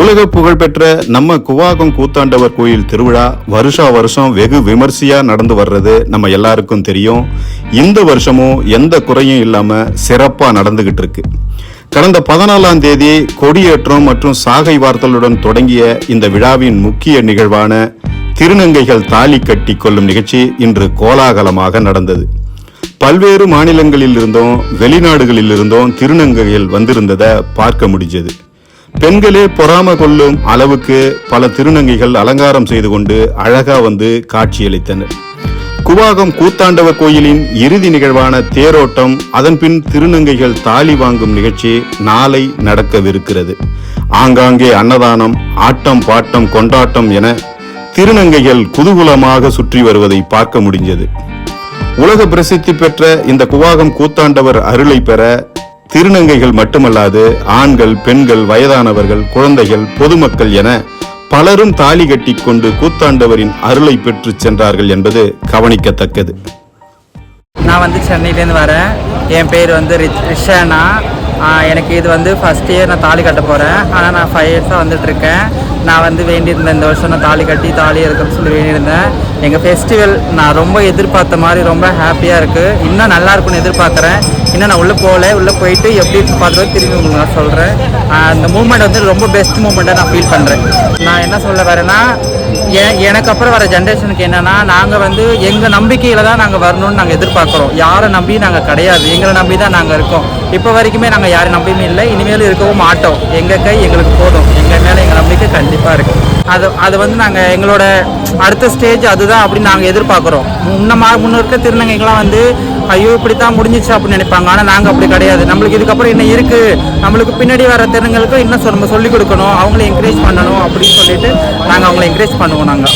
உலக புகழ்பெற்ற நம்ம குவாகம் கூத்தாண்டவர் கோயில் திருவிழா வருஷா வருஷம் வெகு விமர்சையா நடந்து வர்றது நம்ம எல்லாருக்கும் தெரியும். இந்த வருஷமும் எந்த குறையும் இல்லாம சிறப்பா நடந்துகிட்டு இருக்கு. கடந்த 14ஆம் தேதி கொடியேற்றம் மற்றும் சாகை வார்த்தலுடன் தொடங்கிய இந்த விழாவின் முக்கிய நிகழ்வான திருநங்கைகள் தாலி கட்டி கொள்ளும் நிகழ்ச்சி இன்று கோலாகலமாக நடந்தது. பல்வேறு மாநிலங்களில் இருந்தும் வெளிநாடுகளில் இருந்தும் திருநங்கைகள் வந்திருந்ததை பார்க்க முடிஞ்சது. பெண்களே பொறாம கொள்ளும் அளவுக்கு பல திருநங்கைகள் அலங்காரம் செய்து கொண்டு அழகா வந்து காட்சியளித்தனர். குவாகம் கூத்தாண்டவர் கோயிலின் இறுதி நிகழ்வான தேரோட்டம், அதன்பின் திருநங்கைகள் தாலி வாங்கும் நிகழ்ச்சி நாளை நடக்கவிருக்கிறது. ஆங்காங்கே அன்னதானம், ஆட்டம் பாட்டம் கொண்டாட்டம் என திருநங்கைகள் குதூகலமாக சுற்றி வருவதை பார்க்க முடிஞ்சது. உலக பிரசித்தி பெற்ற இந்த குவாகம் கூத்தாண்டவர் அருளை பெற திருநங்கைகள் மட்டுமல்லாது ஆண்கள், பெண்கள், வயதானவர்கள், குழந்தைகள், பொதுமக்கள் என பலரும் தாலி கட்டி கொண்டு கூத்தாண்டவரின் அருளை பெற்று சென்றார்கள் என்பது கவனிக்கத்தக்கது. நான் வந்து சென்னையிலேருந்து வரேன். என் பேர் வந்து ரிஷானா. எனக்கு இது வந்து ஃபஸ்ட் இயர் நான் தாலி கட்ட போகிறேன். ஆனால் நான் 5 இயர்ஸாக வந்துட்டுருக்கேன். நான் வந்து வேண்டியிருந்தேன், இந்த வருஷம் நான் தாலி கட்டி தாலி இருக்குன்னு சொல்லி வேண்டியிருந்தேன். எங்கள் ஃபெஸ்டிவல் நான் ரொம்ப எதிர்பார்த்த மாதிரி ரொம்ப ஹாப்பியாக இருக்குது. இன்னும் நல்லா இருக்குன்னு எதிர்பார்க்குறேன். இன்னும் நான் உள்ளே போயிட்டு எப்படி பார்த்துட்டு திரும்பி உங்களுக்கு நான் சொல்கிறேன். அந்த மூமெண்ட் வந்து ரொம்ப பெஸ்ட் மூமெண்ட்டாக நான் ஃபீல் பண்ணுறேன். நான் என்ன சொல்ல வரேன்னா, எனக்கு அப்புறம் வர ஜென்ரேஷனுக்கு என்னென்னா, நாங்கள் வந்து எங்கள் நம்பிக்கையில் தான் நாங்கள் வரணும்னு நாங்கள் எதிர்பார்க்குறோம். யாரை நம்பி நாங்கள் கிடையாது, எங்களை நம்பி தான் நாங்கள் இருக்கோம். இப்போ வரைக்குமே நாங்கள் யாரை நம்பியுமே இல்லை, இனிமேலும் இருக்கவும் மாட்டோம். எங்கள் கை எங்களுக்கு போதும், எங்கள் மேலே எங்கள் நம்பிக்கை கண்டிப்பாக இருக்குது. அது வந்து நாங்கள் எங்களோட அடுத்த ஸ்டேஜ் அதுதான் அப்படின்னு நாங்கள் எதிர்பார்க்குறோம். முன்ன இருக்க திருநங்கைகள்லாம் வந்து ஐயோ இப்படித்தான் முடிஞ்சிச்சு அப்படின்னு நினைப்பாங்க. ஆனால் நாங்கள் அப்படி கிடையாது. நம்மளுக்கு இதுக்கப்புறம் என்ன இருக்குது, நம்மளுக்கு பின்னாடி வர திருநங்களுக்கு இன்னும் நம்ம சொல்லிக் கொடுக்கணும், அவங்கள என்கரேஜ் பண்ணணும் அப்படின்னு சொல்லிட்டு நாங்கள் அவங்கள என்கரேஜ் பண்ணுவோம். நாங்கள்